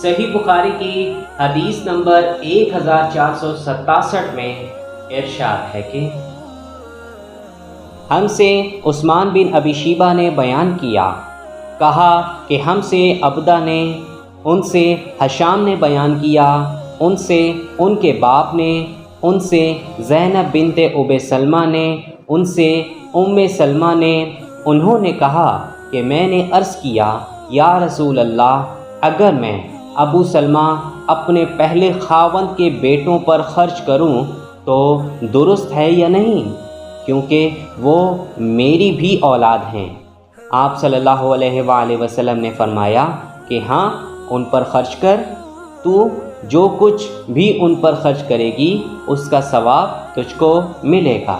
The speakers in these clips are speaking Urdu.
صحیح بخاری کی حدیث نمبر 1467 میں ارشاد ہے کہ ہم سے عثمان بن ابی شیبہ نے بیان کیا، کہا کہ ہم سے عبدہ نے، ان سے حشام نے بیان کیا، ان سے ان کے باپ نے، ان سے زینب بنت ابی سلمہ نے، ان سے ام سلمہ نے، انہوں نے کہا کہ میں نے عرض کیا، یا رسول اللہ، اگر میں ابو سلمہ اپنے پہلے خاوند کے بیٹوں پر خرچ کروں تو درست ہے یا نہیں، کیونکہ وہ میری بھی اولاد ہیں۔ آپ صلی اللہ علیہ وآلہ وسلم نے فرمایا کہ ہاں، ان پر خرچ کر، تو جو کچھ بھی ان پر خرچ کرے گی اس کا ثواب تجھ کو ملے گا۔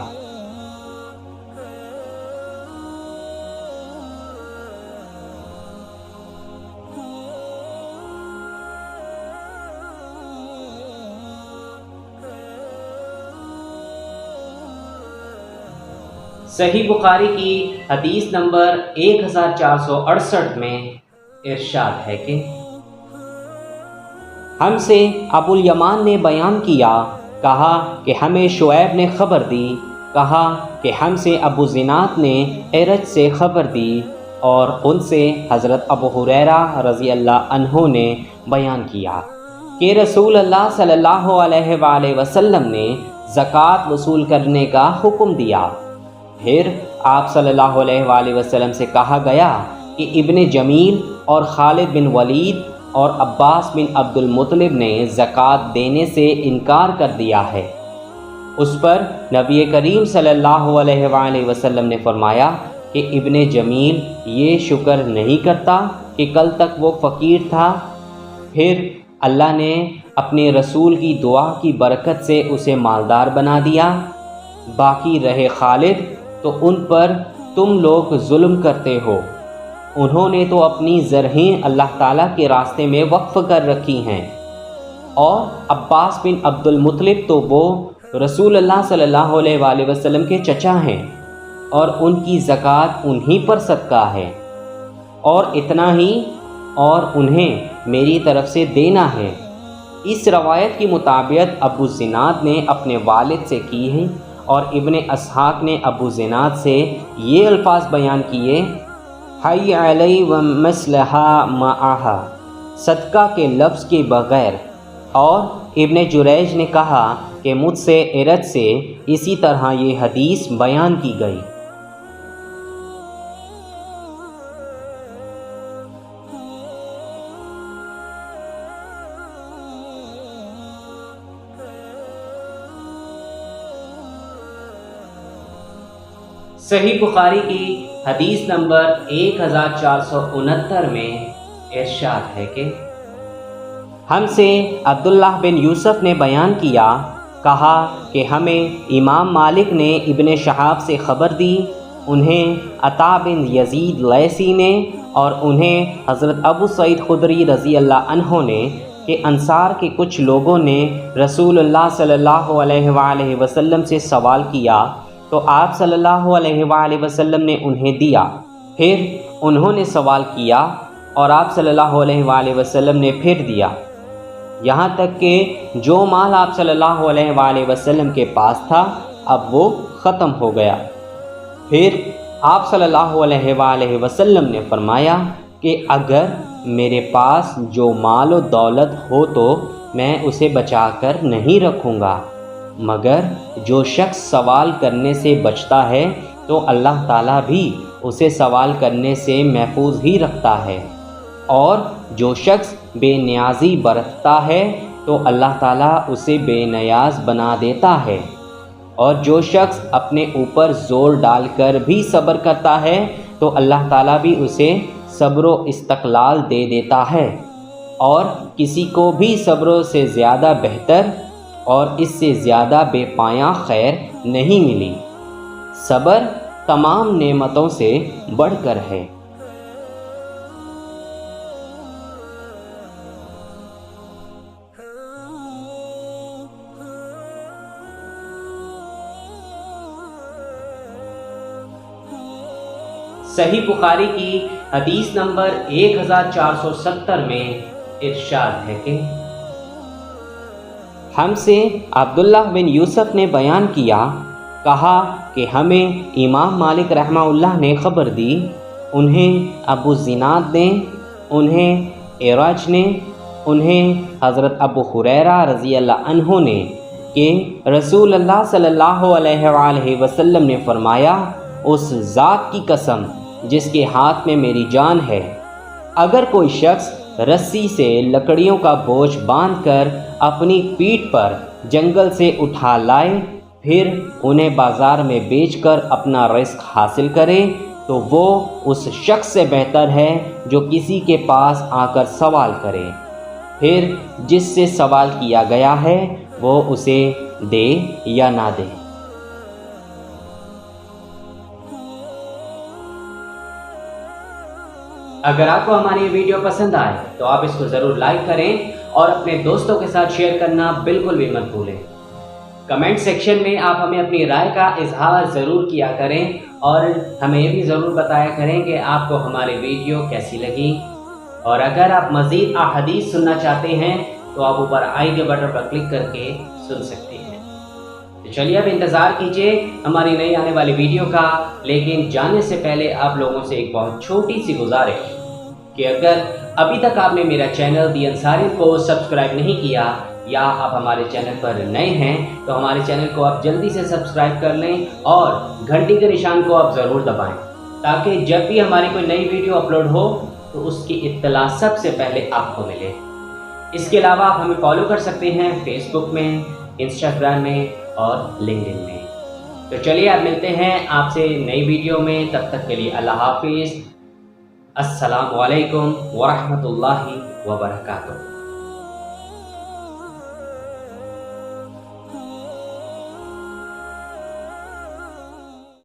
صحیح بخاری کی حدیث نمبر 1468 میں ارشاد ہے کہ ہم سے ابو الیمان نے بیان کیا، کہا کہ ہمیں شعیب نے خبر دی، کہا کہ ہم سے ابو زناد نے ارج سے خبر دی، اور ان سے حضرت ابو ہریرہ رضی اللہ عنہ نے بیان کیا کہ رسول اللہ صلی اللہ علیہ وآلہ وسلم نے زکوٰۃ وصول کرنے کا حکم دیا۔ پھر آپ صلی اللہ علیہ وآلہ وسلم سے کہا گیا کہ ابن جمیل اور خالد بن ولید اور عباس بن عبد المطلب نے زکوٰۃ دینے سے انکار کر دیا ہے۔ اس پر نبی کریم صلی اللہ علیہ وآلہ وسلم نے فرمایا کہ ابن جمیل یہ شکر نہیں کرتا کہ کل تک وہ فقیر تھا، پھر اللہ نے اپنے رسول کی دعا کی برکت سے اسے مالدار بنا دیا۔ باقی رہے خالد تو ان پر تم لوگ ظلم کرتے ہو، انہوں نے تو اپنی زرہیں اللہ تعالیٰ کے راستے میں وقف کر رکھی ہیں، اور عباس بن عبد المطلب تو وہ رسول اللہ صلی اللہ علیہ وآلہ وسلم کے چچا ہیں، اور ان کی زکوٰۃ انہی پر صدقہ ہے، اور اتنا ہی اور انہیں میری طرف سے دینا ہے۔ اس روایت کی مطابقت ابو زناد نے اپنے والد سے کی ہے، اور ابن اسحاق نے ابو زناد سے یہ الفاظ بیان کیے، حی علی و مثلہا معہا، صدقہ کے لفظ کے بغیر، اور ابن جریج نے کہا کہ مجھ سے ارج سے اسی طرح یہ حدیث بیان کی گئی۔ صحیح بخاری کی حدیث نمبر 1469 میں ارشاد ہے کہ ہم سے عبداللہ بن یوسف نے بیان کیا، کہا کہ ہمیں امام مالک نے ابن شہاب سے خبر دی، انہیں عطا بن یزید لیثی نے، اور انہیں حضرت ابو سعید خدری رضی اللہ عنہ نے، کہ انصار کے کچھ لوگوں نے رسول اللہ صلی اللہ علیہ وآلہ وسلم سے سوال کیا تو آپ صلی اللہ علیہ وآلہ وسلم نے انہیں دیا۔ پھر انہوں نے سوال کیا اور آپ صلی اللہ علیہ وآلہ وسلم نے پھر دیا، یہاں تک کہ جو مال آپ صلی اللہ علیہ وآلہ وسلم کے پاس تھا اب وہ ختم ہو گیا۔ پھر آپ صلی اللہ علیہ وآلہ وسلم نے فرمایا کہ اگر میرے پاس جو مال و دولت ہو تو میں اسے بچا کر نہیں رکھوں گا، مگر جو شخص سوال کرنے سے بچتا ہے تو اللہ تعالیٰ بھی اسے سوال کرنے سے محفوظ ہی رکھتا ہے، اور جو شخص بے نیازی برتتا ہے تو اللہ تعالیٰ اسے بے نیاز بنا دیتا ہے، اور جو شخص اپنے اوپر زور ڈال کر بھی صبر کرتا ہے تو اللہ تعالیٰ بھی اسے صبر و استقلال دے دیتا ہے، اور کسی کو بھی صبر سے زیادہ بہتر اور اس سے زیادہ بے پایاں خیر نہیں ملی۔ صبر تمام نعمتوں سے بڑھ کر ہے۔ صحیح بخاری کی حدیث نمبر 1470 میں ارشاد ہے کہ ہم سے عبداللہ بن یوسف نے بیان کیا، کہا کہ ہمیں امام مالک رحمہ اللہ نے خبر دی، انہیں ابو زناد نے، انہیں اعرج نے، انہیں حضرت ابو ہریرہ رضی اللہ عنہ نے کہ رسول اللہ صلی اللہ علیہ وآلہ وسلم نے فرمایا، اس ذات کی قسم جس کے ہاتھ میں میری جان ہے، اگر کوئی شخص رسی سے لکڑیوں کا بوجھ باندھ کر اپنی پیٹھ پر جنگل سے اٹھا لائے، پھر انہیں بازار میں بیچ کر اپنا رزق حاصل کرے، تو وہ اس شخص سے بہتر ہے جو کسی کے پاس آ کر سوال کرے، پھر جس سے سوال کیا گیا ہے وہ اسے دے یا نہ دے۔ اگر آپ کو ہماری یہ ویڈیو پسند آئے تو آپ اس کو ضرور لائک کریں اور اپنے دوستوں کے ساتھ شیئر کرنا بالکل بھی مت بھولیں۔ کمنٹ سیکشن میں آپ ہمیں اپنی رائے کا اظہار ضرور کیا کریں اور ہمیں یہ بھی ضرور بتایا کریں کہ آپ کو ہماری ویڈیو کیسی لگی، اور اگر آپ مزید احادیث سننا چاہتے ہیں تو آپ اوپر آئی کے بٹن پر کلک کر کے سن سکتے ہیں۔ تو چلیے اب انتظار کیجئے ہماری نئی آنے والی ویڈیو کا، لیکن جانے سے پہلے آپ لوگوں سے ایک بہت چھوٹی سی گزارش کہ اگر ابھی تک آپ نے میرا چینل دی انصاری کو سبسکرائب نہیں کیا یا آپ ہمارے چینل پر نئے ہیں تو ہمارے چینل کو آپ جلدی سے سبسکرائب کر لیں اور گھنٹی کے نشان کو آپ ضرور دبائیں، تاکہ جب بھی ہماری کوئی نئی ویڈیو اپلوڈ ہو تو اس کی اطلاع سب سے پہلے آپ کو ملے۔ اس کے علاوہ آپ ہمیں فالو کر سکتے ہیں فیس بک میں، انسٹاگرام میں اور لنکڈن میں۔ تو چلیے اب ملتے ہیں آپ سے نئی ویڈیو میں، تب تک کے لیے اللہ حافظ۔ السلام علیکم ورحمۃ اللہ وبرکاتہ۔